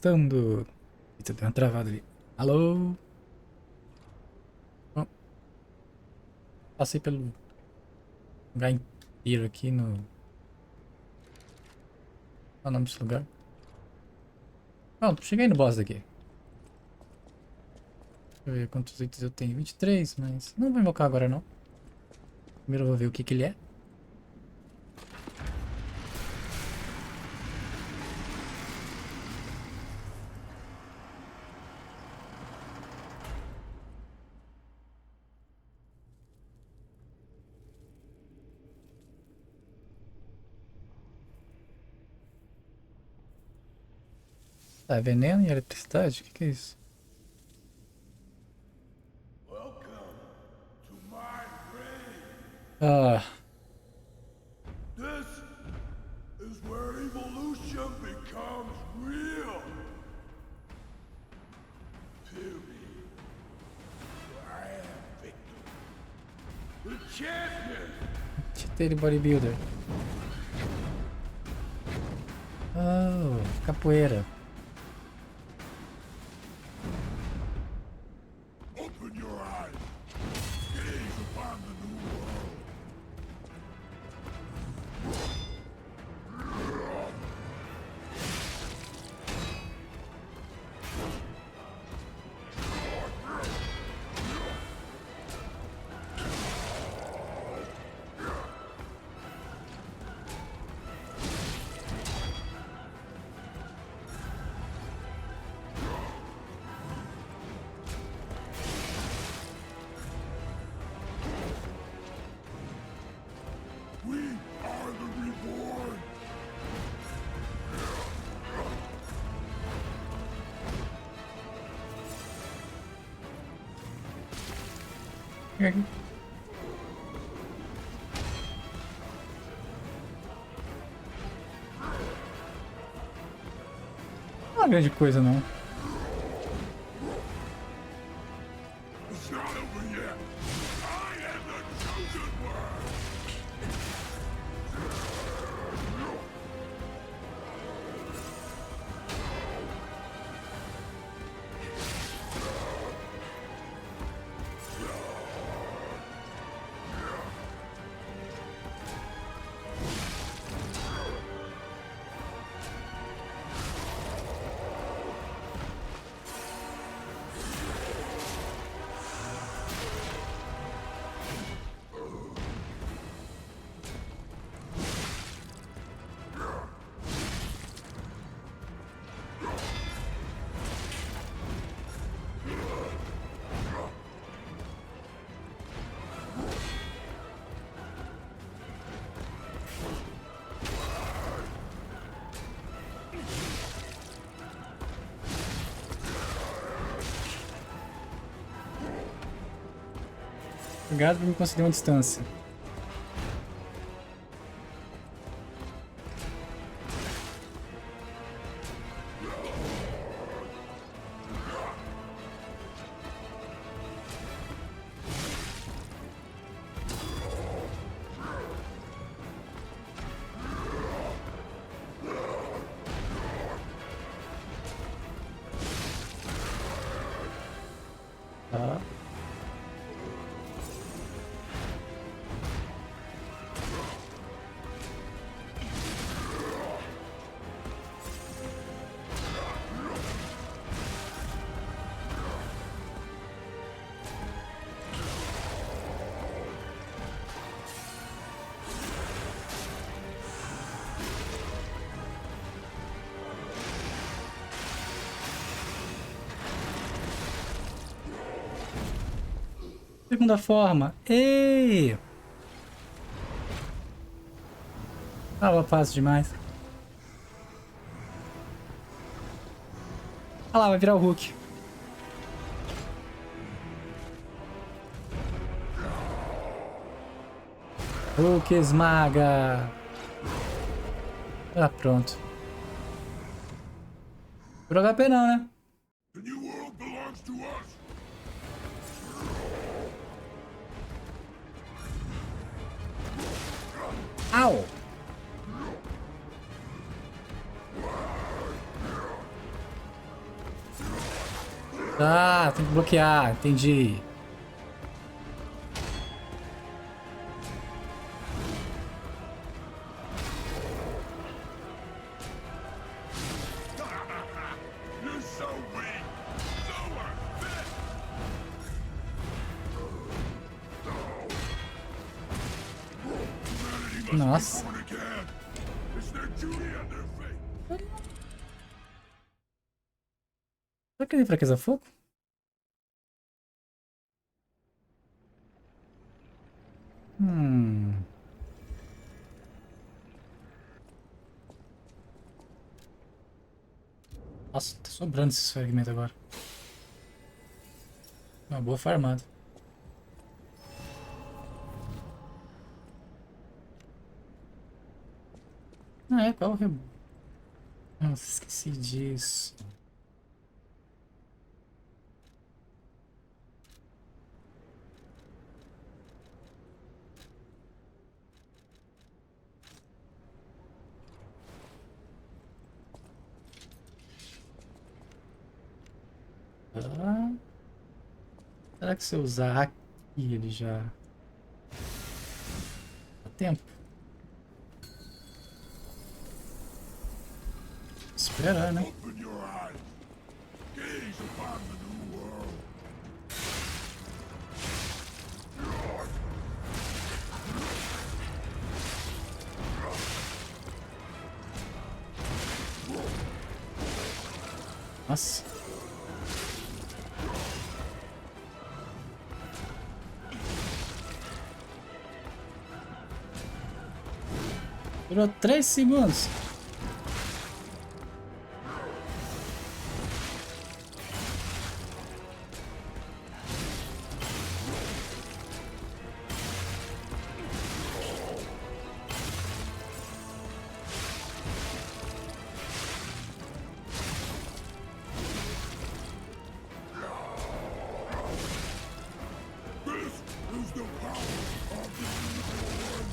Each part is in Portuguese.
testando. Eita, deu uma travada ali. Alô? Ó, passei pelo lugar inteiro aqui no. Qual é o nome desse lugar? Pronto, cheguei no boss daqui. Deixa eu ver quantos itens eu tenho. 23, mas não vou invocar agora não. Primeiro eu vou ver o que que ele é. Tá, veneno e eletricidade? O que que é isso? Ah, This is where evolution becomes real. Feel me. I am Victor, the champion. Titeiro bodybuilder. Oh, capoeira. Open your eyes. Gaze upon the new world. We are the reborn. Fica aqui. Não é uma grande coisa não. It's not over yet. I am the chosen one. Obrigado por me conceder uma distância. Tá. Segunda forma. Ei! Tava fácil demais. Ah lá, vai virar o Hulk. Hulk esmaga. Ah, pronto. Por HP não, né? The new world belongs to us. Au! Ah, tem que bloquear, entendi. You're so weak. Lower. Humanity must Nossa. be born again. It's their duty and their fate. Será que ele enfraquece fogo? Hum. Nossa, tá sobrando esse fragmento agora. Uma boa farmada. Ah, é, qual o re... Nossa, esqueci disso. Ah, será que se eu usar aqui ele já dá tempo? Esperar, né? Open your eyes. Gaze upon the new world. Nossa. Durou 3 segundos. This is the power of the newborn.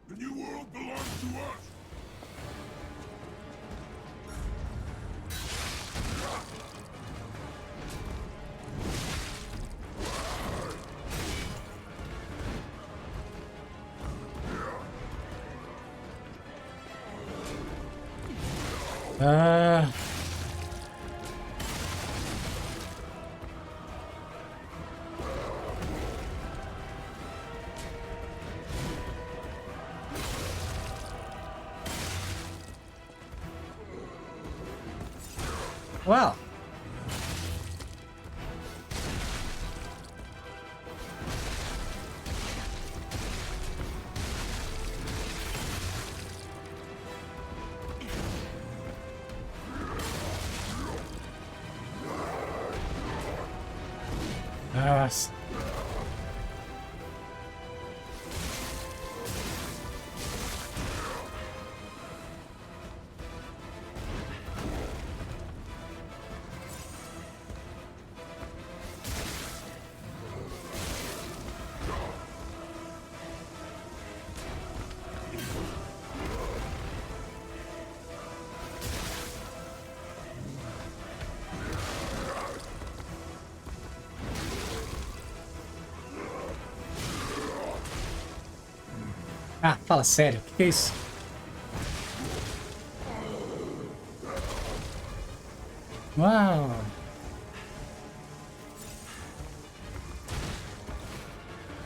The new world belongs to us. Ah. Uau. Nossa. Ah, fala sério. O que é isso? Uau.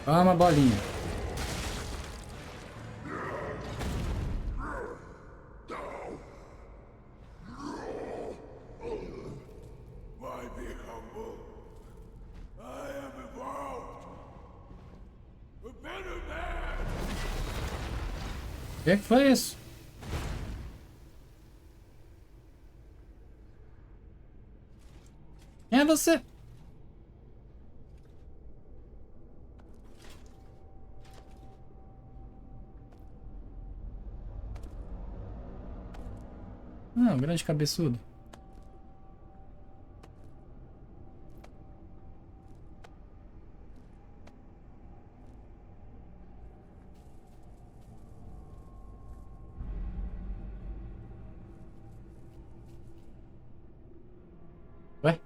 Toma, bolinha. Why be humble? I am evolved. A better man. O que foi isso? Quem é você? Ah, um grande cabeçudo. Ué?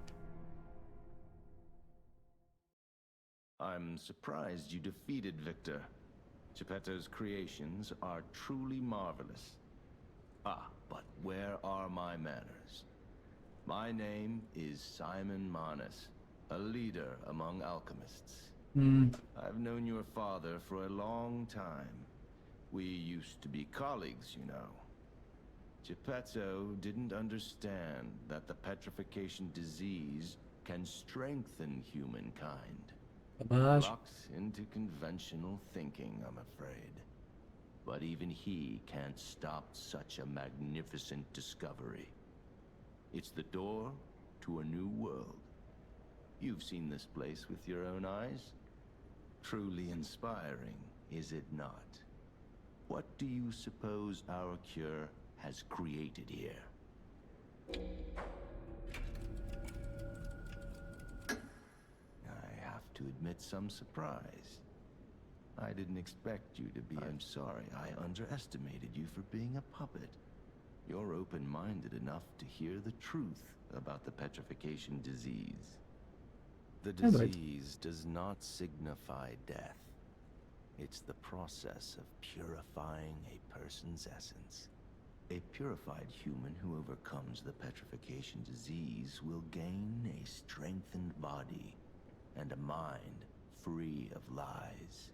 I'm surprised you defeated Victor. Geppetto's creations are truly marvelous. Ah, but where are my manners? My name is Simon Manus, a leader among alchemists. Hum. I've known your father for a long time. We used to be colleagues, you know. Geppetto didn't understand that the petrification disease can strengthen humankind. Bobagem. Locks into conventional thinking, I'm afraid. But even he can't stop such a magnificent discovery. It's the door to a new world. You've seen this place with your own eyes. Truly inspiring, is it not? What do you suppose our cure has created here? I have to admit some surprise. I didn't expect you to be. I'm sorry, I underestimated you for being a puppet. You're open-minded enough to hear the truth about the petrification disease. The É doido. disease does not signify death. It's the process of purifying a person's essence. A purified human who overcomes the petrification disease will gain a strengthened body and a mind free of lies.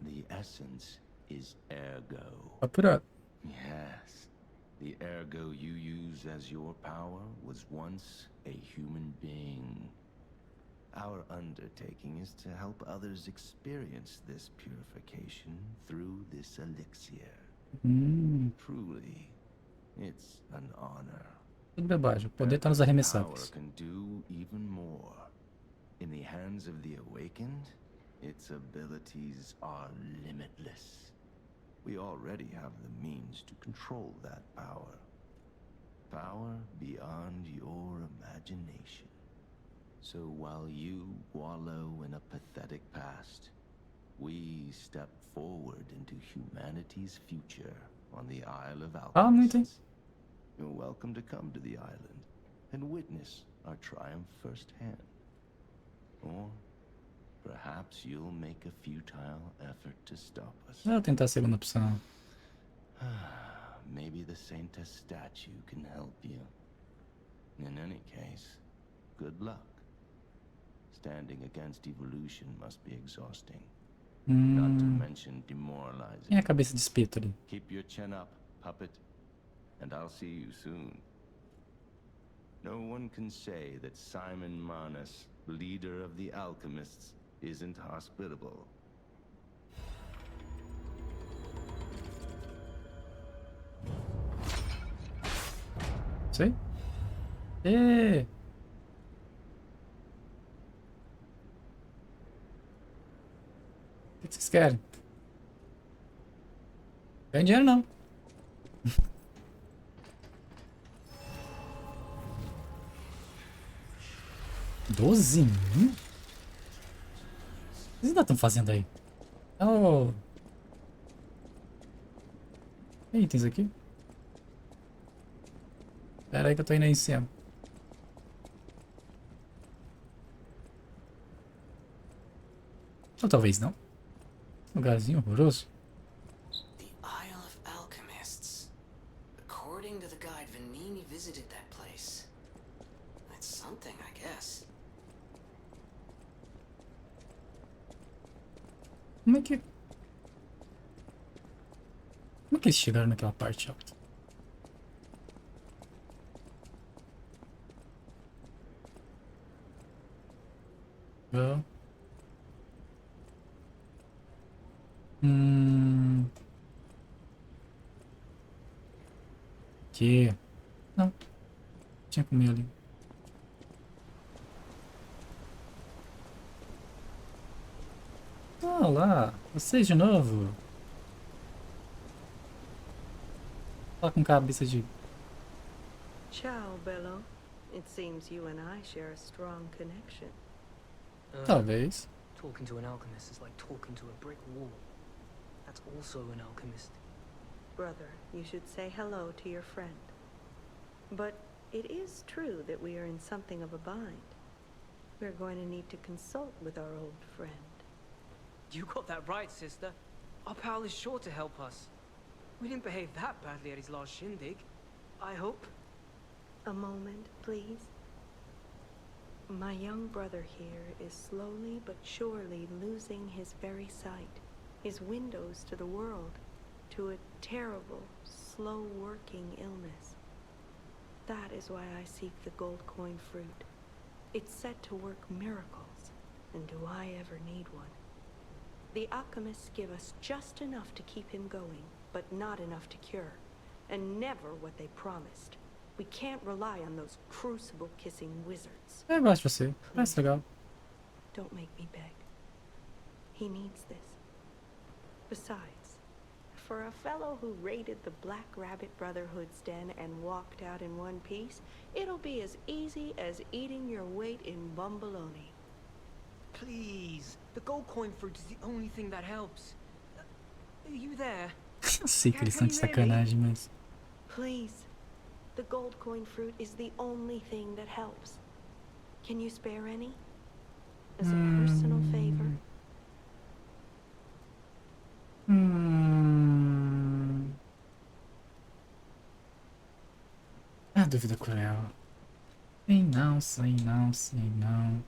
The essence is ergo. Apurado. Yes. The ergo you use as your power was once a human being. Our undertaking is to help others experience this purification through this elixir. Truly, it's an honor. Tudo bobagem. O poder tá nos Power arremessados. can do even more. In the hands of the awakened, its abilities are limitless. We already have the means to control that power. Power beyond your imagination. So while you wallow in a pathetic past, we step forward into humanity's future on the Isle of Fala muito, hein? Alchemists. You're welcome to come to the island and witness our triumph firsthand. Or perhaps you'll make a futile effort to stop us. Vou tentar a segunda opção. Maybe the Saintess statue can help you. In any case, good luck. Standing against evolution must be exhausting. Not to mention demoralizing. Quem é a cabeça de espeto ali? Keep your chin up, puppet, and I'll see you soon. No one can say that Simon Manus, leader of the alchemists, isn't hospitable. Sei? Ê! O que vocês querem? Ganha dinheiro não. 12 mil? O que vocês ainda estão fazendo aí? Oh. Tem itens aqui? Pera aí que eu tô indo aí em cima. Ou talvez não. Lugarzinho horroroso. The Isle of Alchemists. According to the guide, Vanini visited that place. That's something, I guess. Como é que... Como é que eles chegaram naquela parte alta? Well. Que? Não. Tinha comido ali. Ah lá, vocês de novo. Fala com cabeça de Ciao, Bello. It seems you and I share a strong connection. Talvez. Talking to an alchemist is like talking to a brick wall. That's also an alchemist. Brother, you should say hello to your friend. But it is true that we are in something of a bind. We're going to need to consult with our old friend. You got that right, sister. Our pal is sure to help us. We didn't behave that badly at his last shindig. I hope. A moment, please. My young brother here is slowly but surely losing his very sight, his windows to the world, to a terrible, slow-working illness. That is why I seek the gold coin fruit. It's said to work miracles, and do I ever need one? The alchemists give us just enough to keep him going, but not enough to cure, and never what they promised. We can't rely on those crucible-kissing wizards. Eu gosto de você. Parece legal. Don't make me beg. He needs this. Besides, for a fellow who raided the Black Rabbit Brotherhood's den and walked out in one piece, it'll be as easy as eating your weight in bumbaloni. Please. The gold coin fruit is the only thing that helps. Are you there? Eu sei que eles estão de sacanagem, mas... Please. The gold coin fruit is the only thing that helps. Can you spare any? As a personal favor? Ah, dúvida cruel. Sei não, sei não, sei não.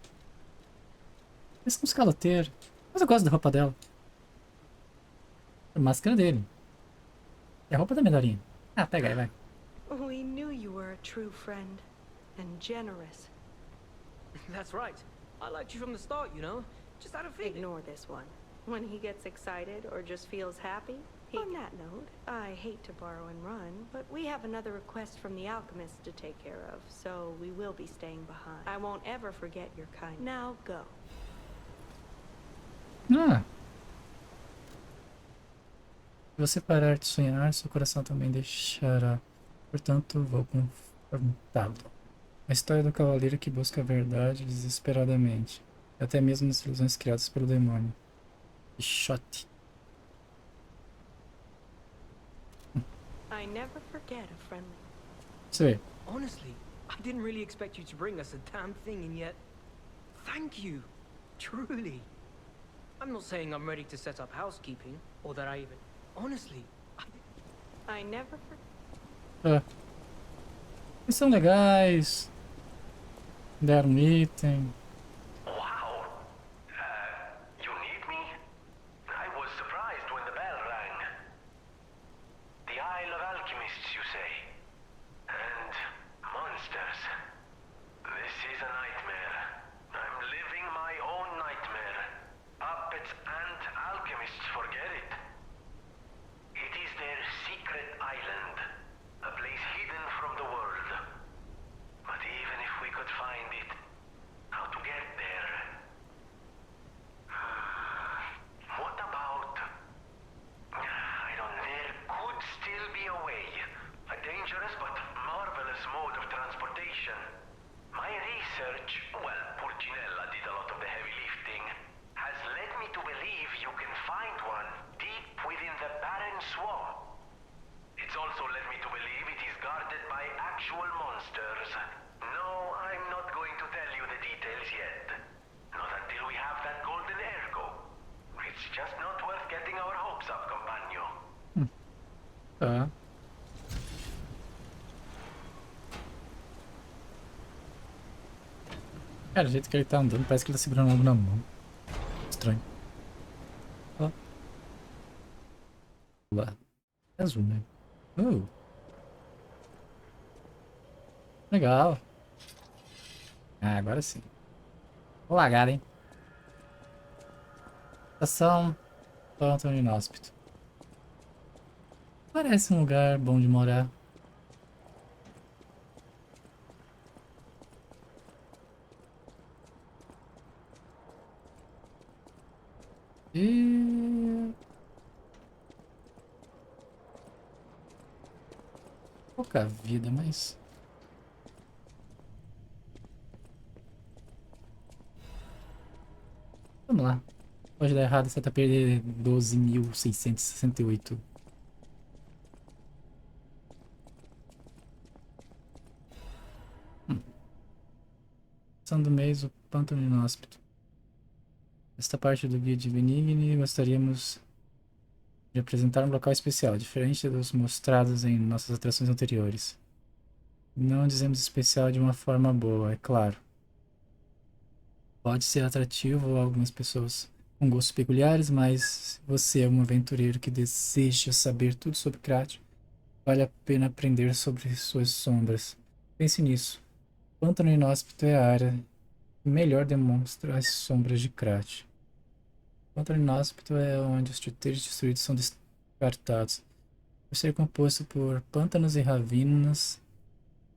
Eles são uns caloteiros. Mas eu gosto da roupa dela. A máscara dele. E a roupa da melhorinha. Ah, pega aí, vai. We knew you were a true friend. And generous. That's right. I liked you from the start, you know? Just out of feeling. Ignore this one. When he gets excited or just feels happy, on that note, I hate to borrow and run, but we have another request from the alchemist to take care of, so we will be staying behind. I won't ever forget your kindness. Now go. Ah. Se você parar de sonhar, seu coração também deixará. Portanto, vou confrontá-lo. A história do cavaleiro que busca a verdade desesperadamente. E até mesmo nas ilusões criadas pelo demônio. Shot. I never forget a friendly. Você. Honestly, I didn't really expect you to bring us a damn thing, and yet... Thank you. Truly. I'm not saying I'm ready to set up housekeeping, or that I even... Honestly, I never forget. Ah. Eles são legais. Deram um item. Wow. You need me? I was surprised when the bell rang. The Isle of Alchemists, you say? And monsters. This is a nightmare. I'm living my own nightmare. Puppets and alchemists forget it. It is their secret island. A place hidden from the world. But even if we could find it, how to get there? What about... I don't... There could still be a way. A dangerous but marvelous mode of transportation. My research, well, Purcinella did a lot of the heavy lifting, has led me to believe you can find one deep within the barren swamp. It's also led me to believe it is guarded by actual monsters. No, I'm not going to tell you the details yet. Not until we have that golden ergo. It's just not worth getting our hopes up, compagno. Tá. Cara, o jeito que ele tá andando, parece que ele tá segurando algo na mão. Estranho. Ó. Lá. É azul, né? Legal. Ah, agora sim. Vou largar, hein? Estação Pântano Inóspito. Parece um lugar bom de morar. E... pouca vida, mas... Vamos lá. Pode dar errado, você tá perdendo 12.668. Ação do mês, o pântano inóspito. Esta parte do guia de Benigni gostaríamos de apresentar um local especial, diferente dos mostrados em nossas atrações anteriores. Não dizemos especial de uma forma boa, é claro. Pode ser atrativo a algumas pessoas com gostos peculiares, mas se você é um aventureiro que deseja saber tudo sobre Krat, vale a pena aprender sobre suas sombras. Pense nisso. Pântano Inóspito é a área que melhor demonstra as sombras de Krat. Pântano Inóspito é onde os titãs destruídos são descartados. Por ser composto por pântanos e ravinas,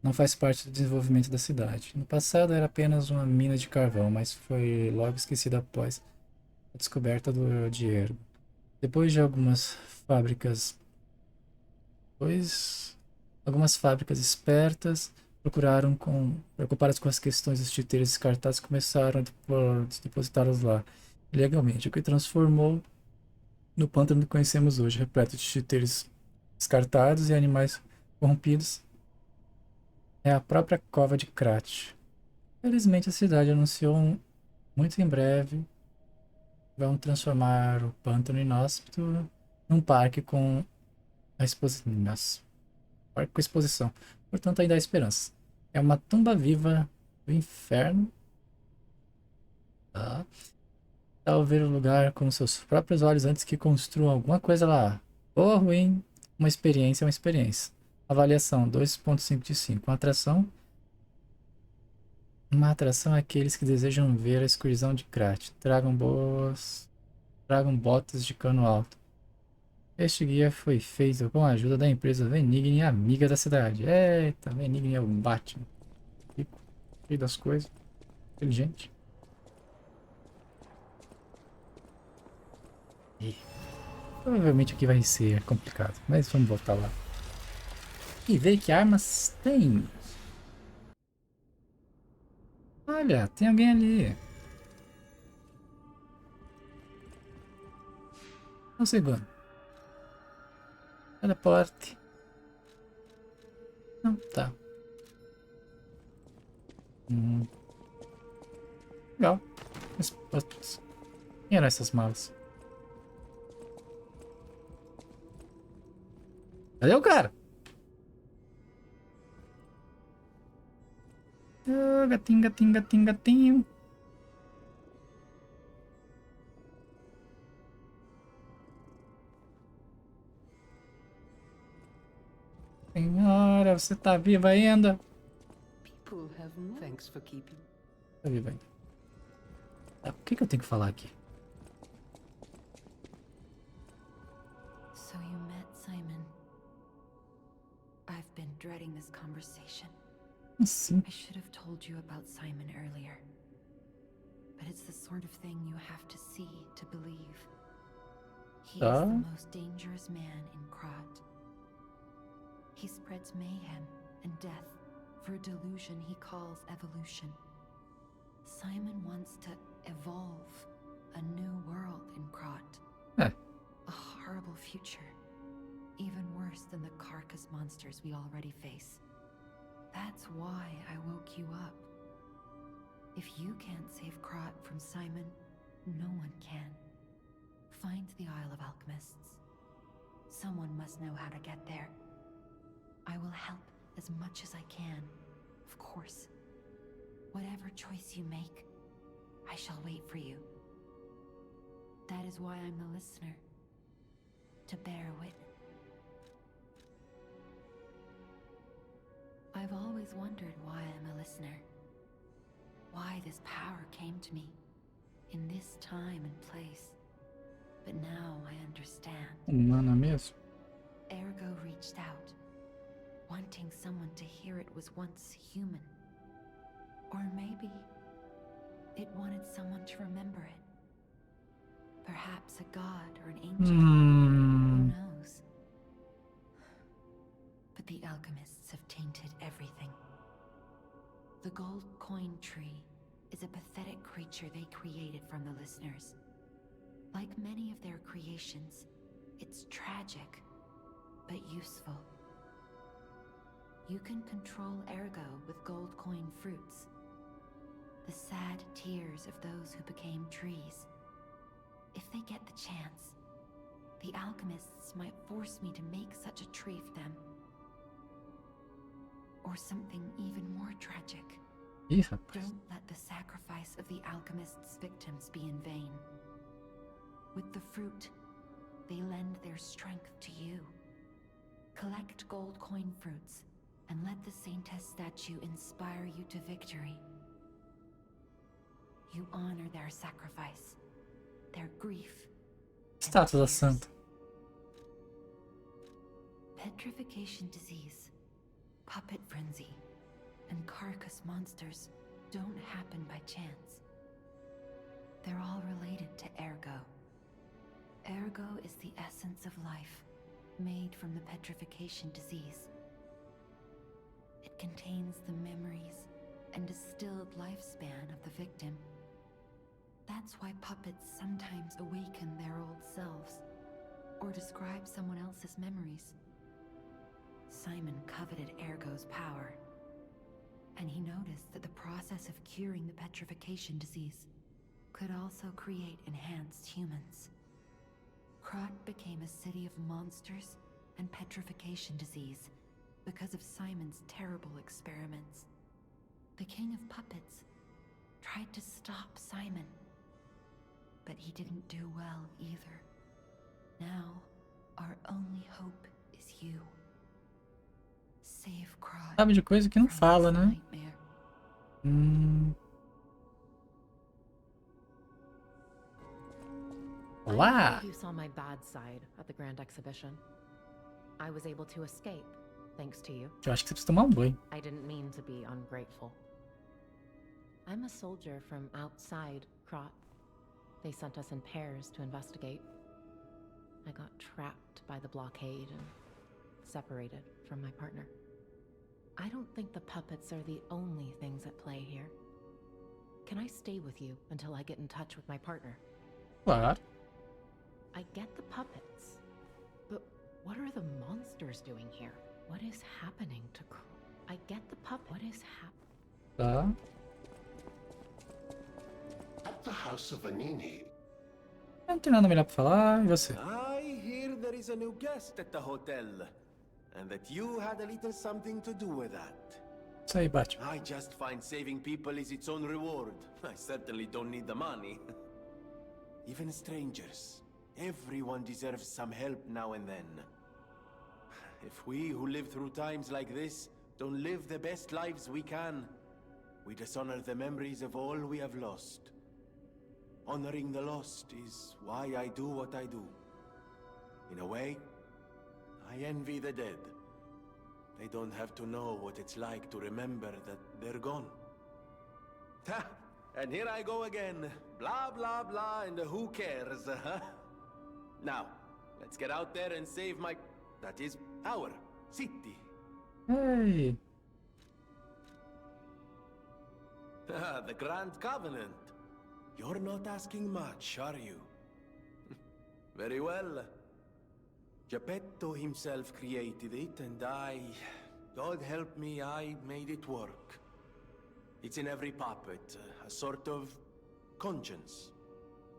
não faz parte do desenvolvimento da cidade. No passado era apenas uma mina de carvão, mas foi logo esquecida após a descoberta do dinheiro. Depois de algumas fábricas espertas preocupadas com as questões dos titeiros descartados, começaram a depositá-los lá ilegalmente, o que transformou no pântano que conhecemos hoje, repleto de titeiros descartados e animais corrompidos. É a própria cova de Krat. Felizmente a cidade anunciou muito em breve vão transformar o pântano inóspito num parque com a exposição. Nossa, parque com exposição. Portanto, ainda há esperança. É uma tumba viva do inferno. Tá? Ao ver o lugar com seus próprios olhos antes que construam alguma coisa lá. Boa ou ruim, uma experiência é uma experiência. Avaliação 2.5 de 5. Uma atração é aqueles que desejam ver a escuridão de Krat. Tragam botas de cano alto. Este guia foi feito com a ajuda da empresa Benigni, amiga da cidade. Eita, Benigni é o Batman. Rico, cheio das coisas. Inteligente. E provavelmente aqui vai ser complicado, mas vamos voltar lá. E ver que armas tem. Olha, tem alguém ali. Um segundo. Teleporte. Não, tá. Legal. Quem eram essas malas? Cadê o cara? Oh, gatinho, gatinho, gatinho, gatinho. Senhora, você tá viva ainda? Thanks for keeping. Tá viva ainda. Tá, o que eu tenho que falar aqui? So you met Simon. I've been dreading this conversation. Sim. I should have told you about Simon earlier. But it's the sort of thing you have to see to believe. He is the most dangerous man in Krat. He spreads mayhem and death for a delusion he calls evolution. Simon wants to evolve a new world in Krat. A horrible future. Even worse than the carcass monsters we already face. That's why I woke you up. If you can't save Krat from Simon, no one can. Find the Isle of Alchemists. Someone must know how to get there. I will help as much as I can, of course. Whatever choice you make, I shall wait for you. That is why I'm the listener. To bear witness. I've always wondered why I'm a listener. Why this power came to me, in this time and place. But now I understand. Humana mesmo? Ergo reached out, wanting someone to hear it was once human. Or maybe it wanted someone to remember it. Perhaps a god or an angel. Who knows? But the alchemists have tainted everything. The gold coin tree is a pathetic creature they created from the listeners. Like many of their creations, it's tragic, but useful. You can control Ergo with gold coin fruits. The sad tears of those who became trees. If they get the chance, the alchemists might force me to make such a tree for them. Or something even more tragic. Ih, rapaz. Don't let the sacrifice of the alchemist's victims be in vain. With the fruit, they lend their strength to you. Collect gold coin fruits, and let the Saintess statue inspire you to victory. You honor their sacrifice, their grief, and Estátua da tears. santa. Petrification disease, puppet frenzy, and carcass monsters don't happen by chance. They're all related to Ergo. Ergo is the essence of life, made from the petrification disease. It contains the memories and distilled lifespan of the victim. That's why puppets sometimes awaken their old selves, or describe someone else's memories. Simon coveted Ergo's power, and he noticed that the process of curing the petrification disease could also create enhanced humans. Krot became a city of monsters and petrification disease because of Simon's terrible experiments. The king of puppets tried to stop Simon, but he didn't do well either. Now, our only hope is you. Save Krot. Sabe de coisa que não from fala, this né? nightmare. I'm Olá! glad you saw my bad side at the Grand Exhibition. I was able to escape, thanks to you. Eu acho que você precisa tomar um banho. I didn't mean to be ungrateful. I'm a soldier from outside Krot. They sent us in pairs to investigate. I got trapped by the blockade and separated from my partner. I don't think the puppets are the only things at play here. Can I stay with you until I get in touch with my partner? Claro. I get the puppets, but what are the monsters doing here? What is happening to I get the puppet. What is Tá. At the house of Vanini, Eu não tenho nada melhor pra falar. E você? I hear there is a new guest at the hotel, and that you had a little something to do with that. Isso aí, Batman. I just find saving people is its own reward. I certainly don't need the money. Even strangers. Everyone deserves some help now and then. If we who live through times like this don't live the best lives we can, we dishonor the memories of all we have lost. Honoring the lost is why I do what I do. In a way, I envy the dead. They don't have to know what it's like to remember that they're gone. Ha! And here I go again. Blah, blah, blah, and who cares, huh? Now, let's get out there and save my... that is, our city. Ei! The Grand Covenant. You're not asking much, are you? Very well. Geppetto himself created it, and God help me, I made it work. It's in every puppet, a sort of conscience.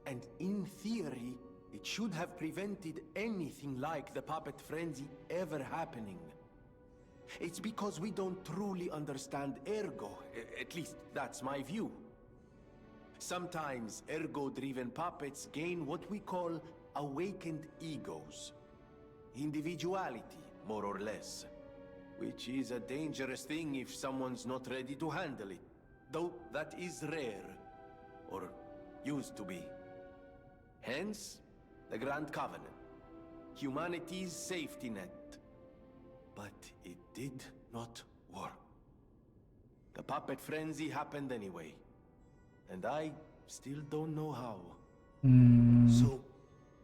And in theory, it should have prevented anything like the puppet frenzy ever happening. It's because we don't truly understand Ergo, at least that's my view. Sometimes Ergo-driven puppets gain what we call awakened egos. Individuality, more or less. Which is a dangerous thing if someone's not ready to handle it. Though that is rare. Or used to be. Hence, the Grand Covenant. Humanity's safety net. But it did not work. The puppet frenzy happened anyway. And I still don't know how. So,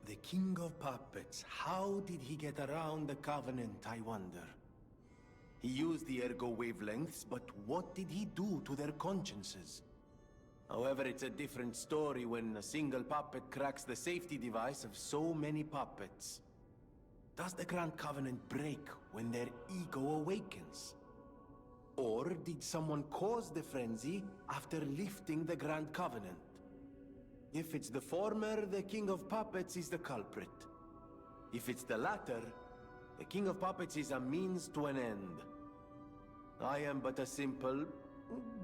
the King of Puppets, how did he get around the Covenant, I wonder? He used the Ergo wavelengths, but what did he do to their consciences? However, it's a different story when a single puppet cracks the safety device of so many puppets. Does the Grand Covenant break when their ego awakens? Or did someone cause the frenzy after lifting the Grand Covenant? If it's the former, the King of Puppets is the culprit. If it's the latter, the King of Puppets is a means to an end. I am but a simple,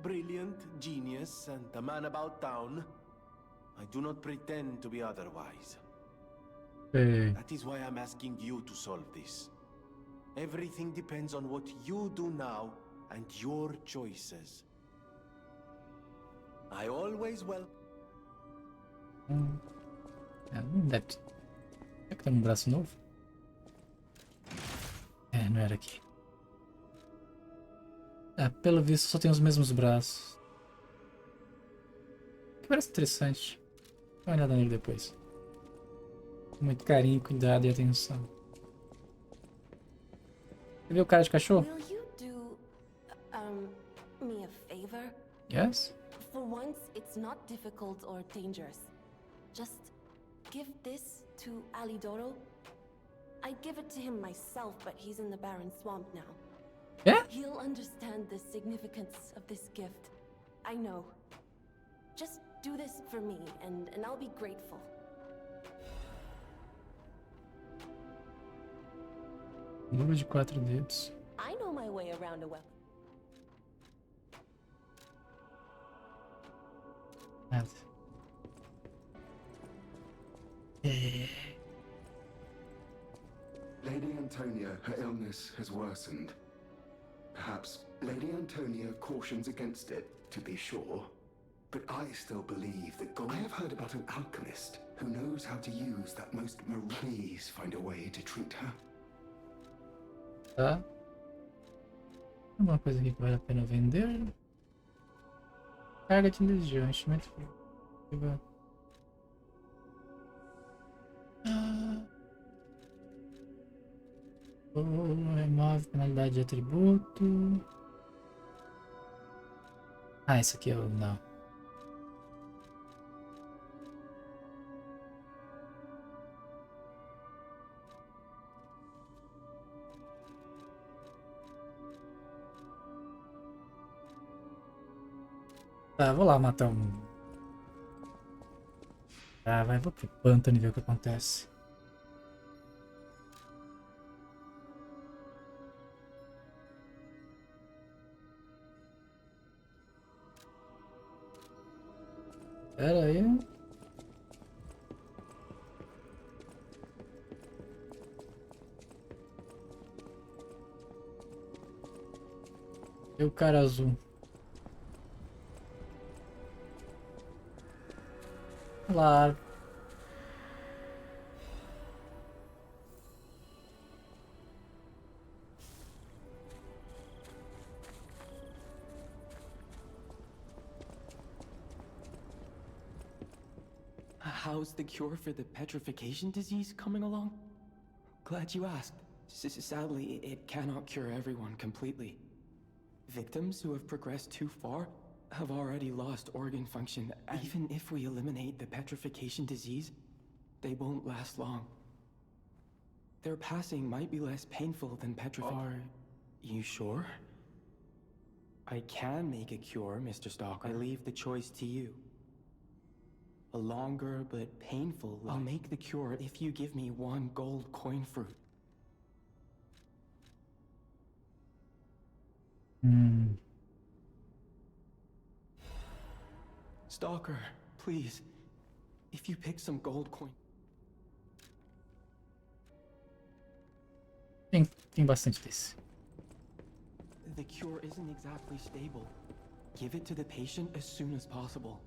brilliant genius and a man about town. I do not pretend to be otherwise. Hey. That is why I'm asking you to solve this. Everything depends on what you do now and your choices. I always will. Não deve. Será que tem um braço novo? É, não era aqui. É, pelo visto só tem os mesmos braços. Que parece interessante. Dá uma olhada nele depois. Com muito carinho, cuidado e atenção. Você viu o cara de cachorro? Will you do, me a favor? Yes? For once, it's not difficult or dangerous. Just give this to Alidoro. I'd give it to him myself, but he's in the Barren Swamp now. Yeah? He'll understand the significance of this gift. I know. Just do this for me, and I'll be grateful. Luva de 4 dedos. I know my way around a weapon. Nada. É. Lady Antonia, her illness has worsened. Perhaps Lady Antonia cautions against it, to be sure. But I still believe that I have heard about an alchemist who knows how to use that most Please find a way to treat her. Tá. Alguma coisa aqui que vale a pena vender? Carga de energia, enchimento. Remove penalidade de atributo. Ah, esse aqui eu não. Tá, vou lá matar um. Ah, vou pro pântano e ver o que acontece. Pera aí. E o cara azul? Claro. How's the cure for the petrification disease coming along? Glad you asked. Sadly, it cannot cure everyone completely. Victims who have progressed too far have already lost organ function. Even if we eliminate the petrification disease, they won't last long. Their passing might be less painful than petrification. Are you sure? I can make a cure, Mr. Stalker. I leave the choice to you. A longer but painful life. I'll make the cure if you give me 1 gold coin fruit. Stalker, please. If you pick some gold coin. Tem bastante desse. The cure isn't exactly stable. Give it to the patient as soon as possible.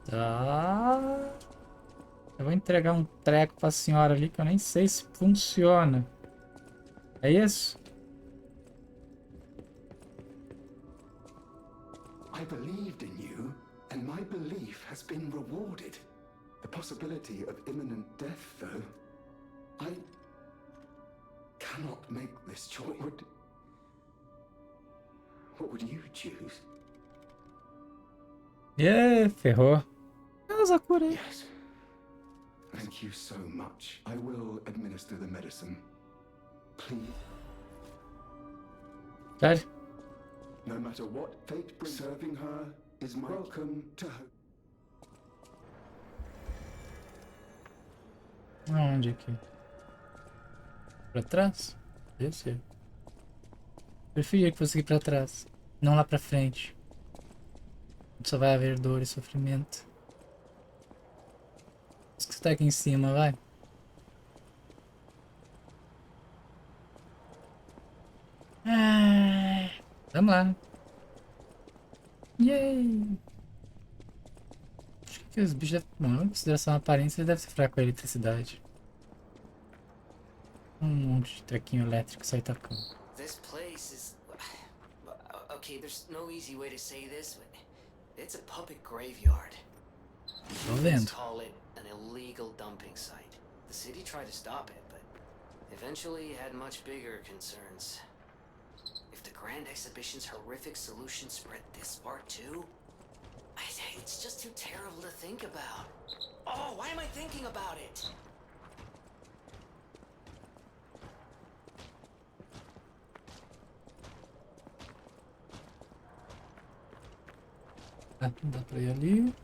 Tá. Eu vou entregar um treco pra senhora ali que eu nem sei se funciona. É isso? I believed in you, and my belief has been rewarded. The possibility of imminent death, though. I cannot make this choice. What would you choose? Yeah, ferrou. Asa cura aí. Yes. Thank you so much. I will administer the medicine. Please. Sério? No matter what fate brings, serving her is my welcome to her. Aonde aqui? Pra trás? Esse. Preferia que fosse aqui pra trás. Não lá pra frente. Só vai haver dor e sofrimento. Acho que você tá aqui em cima, vai. Ah, vamos lá. Yay! Acho que os bichos devem... Bom, em consideração a aparência, deve ser fraco com a eletricidade. Monte de trequinho elétrico sai tacando. This place is... Okay, there's no easy way to say this, but it's a puppet graveyard. Tô vendo. Let's call it an illegal dumping site. The city tried to stop it, but eventually had much bigger concerns. If the Grand Exhibition's horrific solution spread this far too, it's just too terrible to think about. Oh, why am I thinking about it? Ah, dá pra ir ali.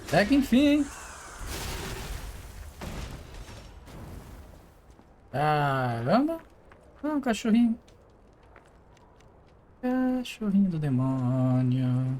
Até que enfim, hein? Caramba! Ah, um cachorrinho. Cachorrinho do demônio.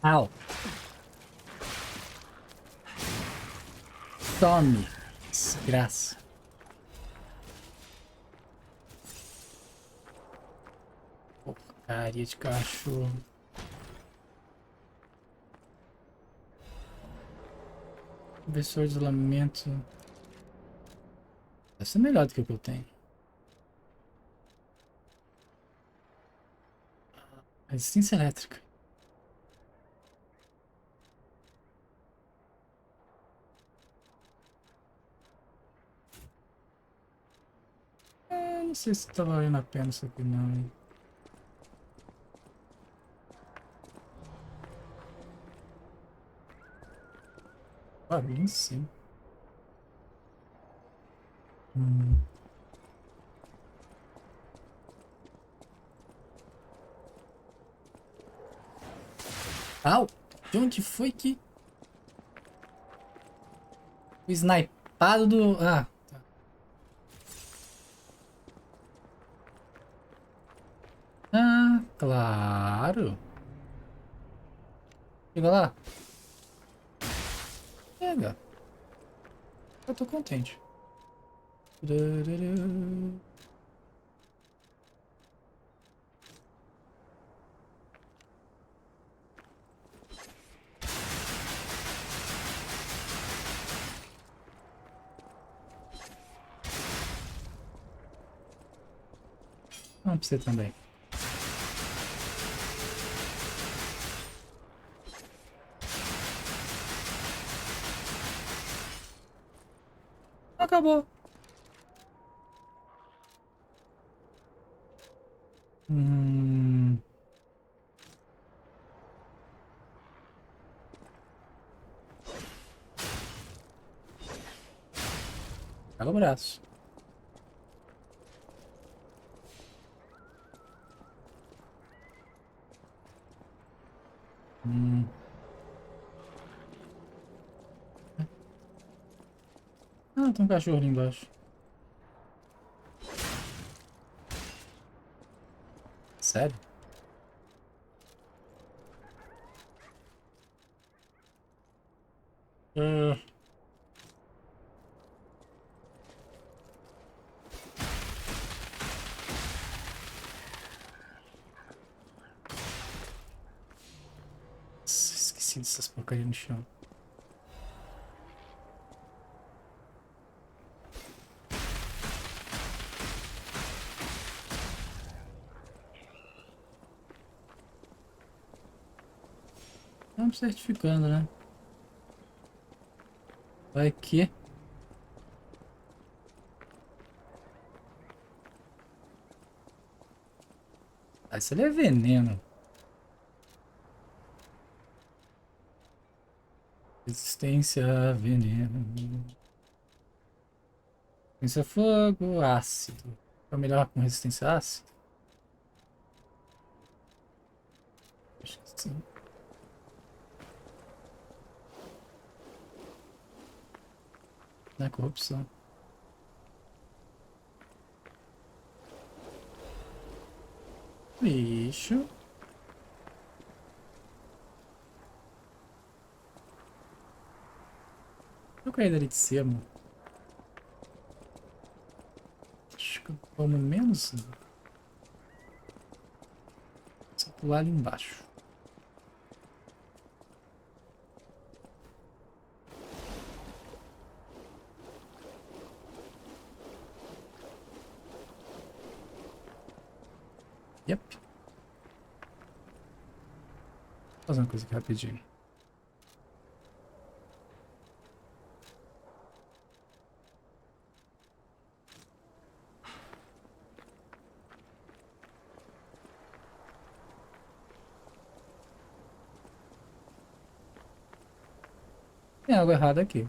Au. Tome. Desgraça. Porcaria de cachorro. Professor de isolamento. Deve ser melhor do que o que eu tenho. Resistência elétrica. Não sei se tá valendo a pena isso aqui não, hein? Barulho sim. Au! De onde foi que... O snipado do... Ah, tá. Ah, claro. Chega lá. Pega. Eu tô contente. Vamos pra você também. Acabou. Pega o braço. Ah, tem um cachorro ali embaixo. Sério? Ah. Esqueci dessas porcarias no chão. Vamos certificando, né? Vai que... Ah, isso ali é veneno. Resistência a veneno. Resistência a fogo, ácido. É melhor com resistência a ácido? Acho que sim. Não é corrupção. Lixo. Eu caí dali de cima. Acho que eu tomo menos. Só pular ali embaixo. Yep. Vou fazer uma coisa aqui rapidinho. Tem algo errado aqui.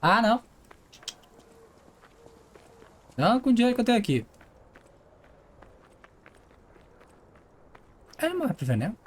Ah, não. Não com o dinheiro que eu tenho aqui. É, morre pro veneno.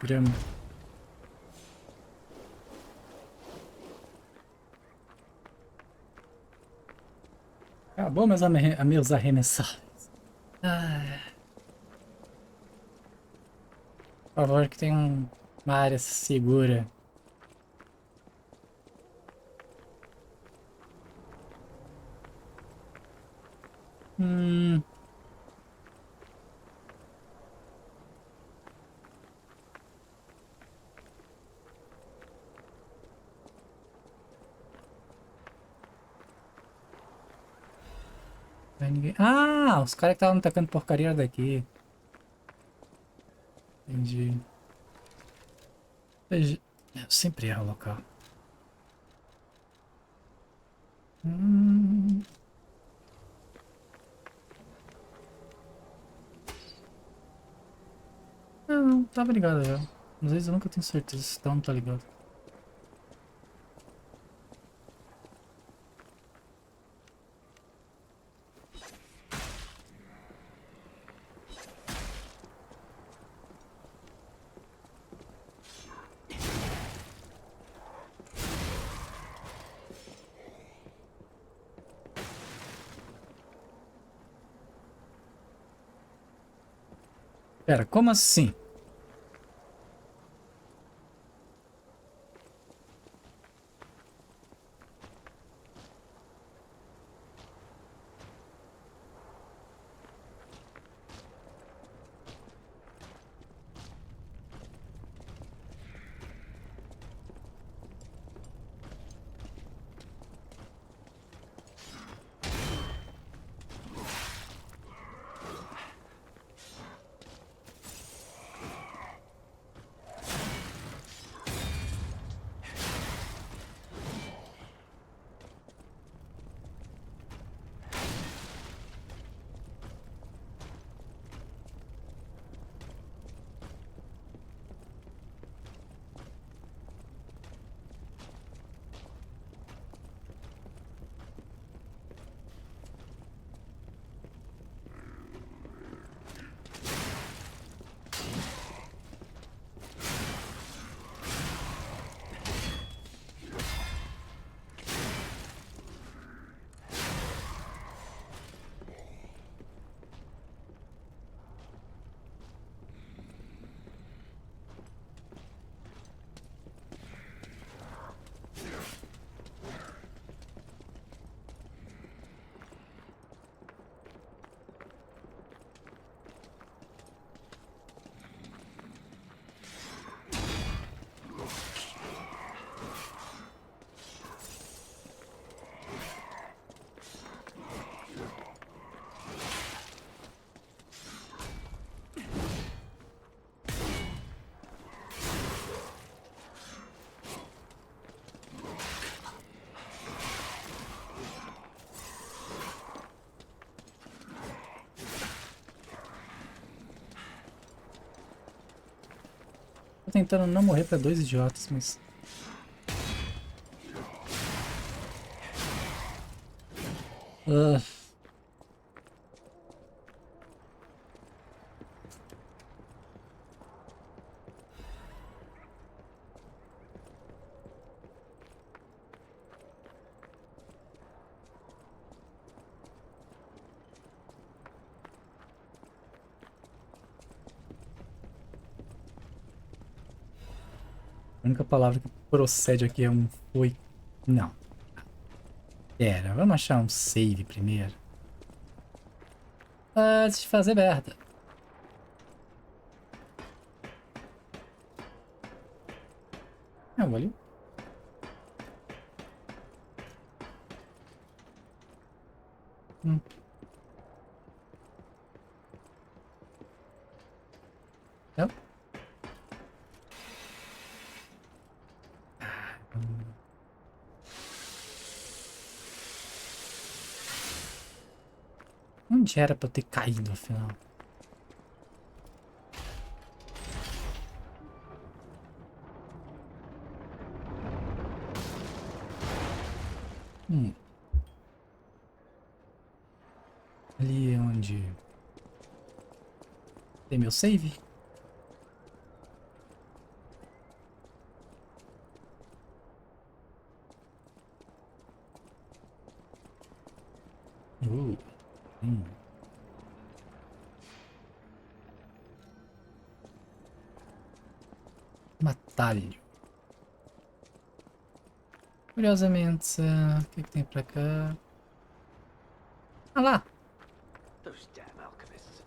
Grama. Acabou meus arremessáveis. Ah, por favor, que tenha uma área segura. Hum. Vai ninguém... Ah, os caras que estavam atacando porcaria era daqui. Entendi. Eu sempre erro o local. Hum. Não, tava ligado já. Às vezes eu nunca tenho certeza se tá ou não tá ligado. Pera, como assim? Tô tentando não morrer pra dois idiotas, mas... Ah. A única palavra que procede aqui é um foi. Não. Pera, vamos achar um save primeiro. Antes de fazer merda. Ah, vou ali. Hum. Não? Onde era pra eu ter caído, afinal? Ali é onde... Tem meu save? Uh. Hum. Um atalho. Curiosamente, o que tem pra cá? Ah lá! Those damn alchemists.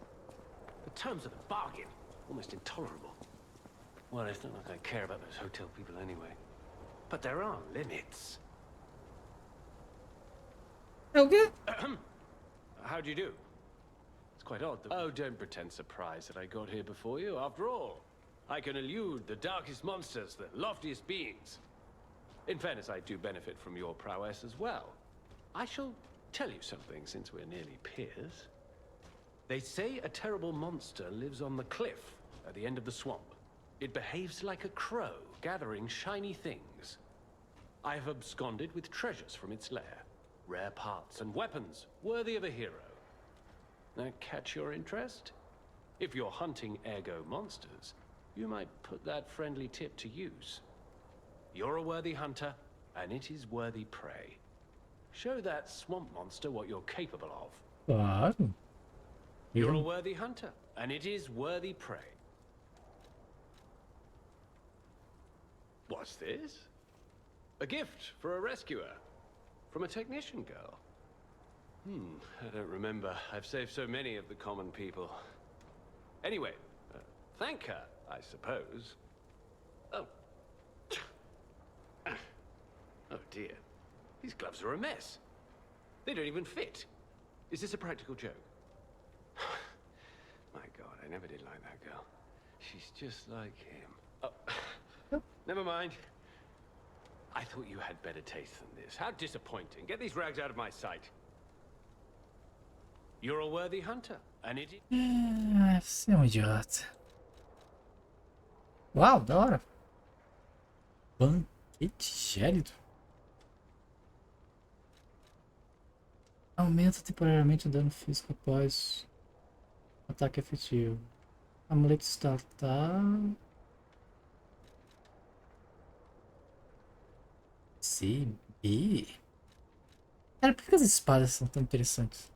The terms of the bargain, almost intolerable. Well, it's not like I care about those hotel people anyway. But there are limits. É o quê? How do you do? It's quite odd that... Oh, don't pretend surprised that I got here before you. After all, I can elude the darkest monsters, the loftiest beings. In fairness, I do benefit from your prowess as well. I shall tell you something, since we're nearly peers. They say a terrible monster lives on the cliff at the end of the swamp. It behaves like a crow, gathering shiny things. I have absconded with treasures from its lair. Rare parts and weapons, worthy of a hero. That catch your interest? If you're hunting ergo monsters, you might put that friendly tip to use. You're a worthy hunter, and it is worthy prey. Show that swamp monster what you're capable of. Claro. You're a worthy hunter, and it is worthy prey. What's this? A gift for a rescuer from a technician girl. I don't remember. I've saved so many of the common people. Anyway, thank her, I suppose. Oh. Oh dear. These gloves are a mess. They don't even fit. Is this a practical joke? My God, I never did like that girl. She's just like him. Oh, never mind. I thought you had better taste than this. How disappointing. Get these rags out of my sight. You're a worthy hunter, and it is... Você é um idiota. Uau, da hora. Banquete gélido. Aumenta temporariamente o dano físico após ataque efetivo. Amuleto estatal. C, B. Cara, por que as espadas são tão interessantes?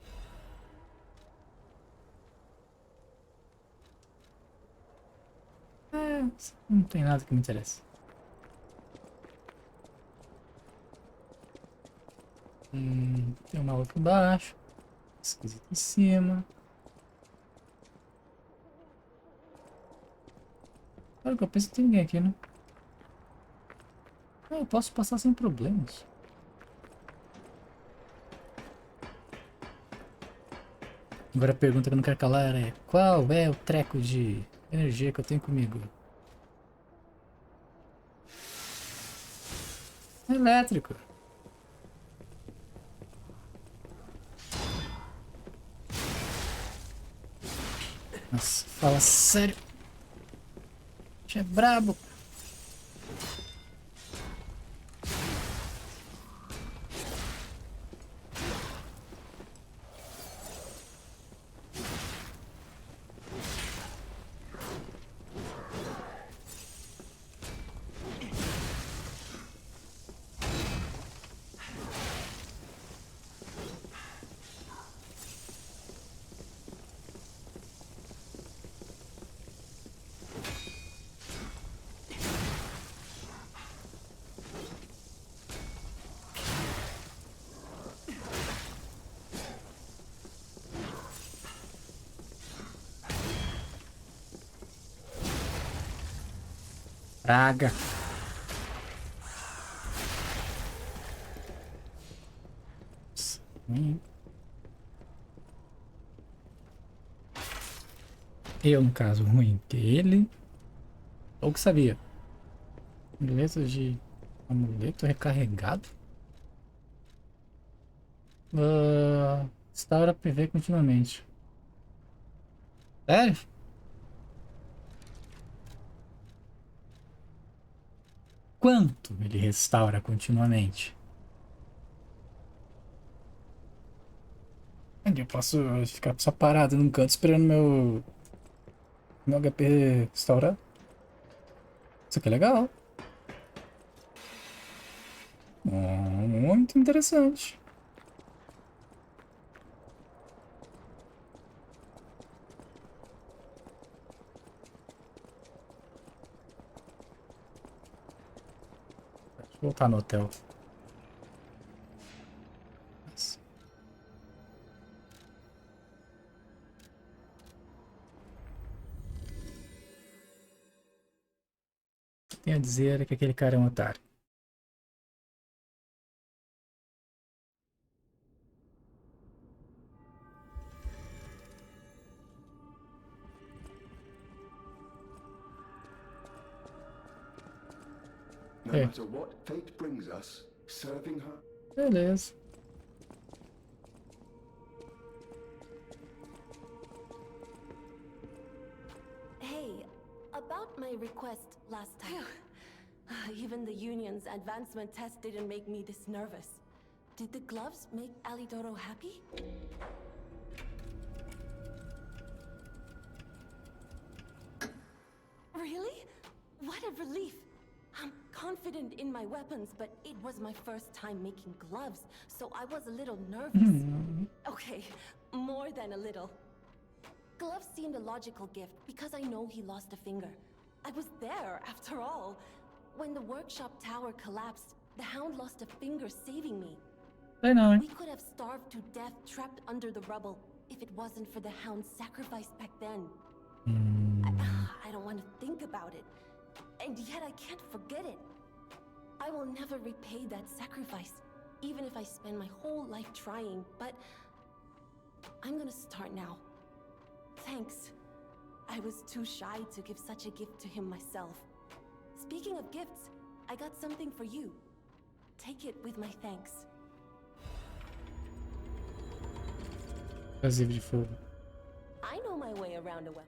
Não tem nada que me interessa. Tem um maluco embaixo. Esquisito em cima. Claro que eu penso que tem ninguém aqui, né? Eu posso passar sem problemas. Agora a pergunta que eu não quero calar é: qual é o treco de energia que eu tenho comigo? Elétrico. Nossa, fala sério. É brabo. Praga. Eu, no caso, ruim. Que ele... Ou que sabia. Amuleto recarregado? Restaura PV continuamente. Sério? Quanto ele restaura continuamente? Eu posso ficar só parado num canto esperando meu HP restaurar? Isso aqui é legal. Muito interessante. Deixa eu voltar no hotel. O que tem a dizer é que aquele cara é um otário. No matter what fate brings us, serving her. Beleza. Hey, about my request last time. Even the Union's advancement test didn't make me this nervous. Did the gloves make Alidoro happy? Really? What a relief! I'm confident in my weapons, but it was my first time making gloves, so I was a little nervous. Okay, more than a little. Gloves seemed a logical gift because I know he lost a finger. I was there, after all. When the workshop tower collapsed, the Hound lost a finger saving me. I know. We could have starved to death trapped under the rubble if it wasn't for the Hound's sacrifice back then. I don't want to think about it, and yet I can't forget it. I will never repay that sacrifice, even if I spend my whole life trying, but I'm gonna start now. Thanks. I was too shy to give such a gift to him myself. Speaking of gifts, I got something for you. Take it with my thanks. Explosivo de fogo. I know my way around a well.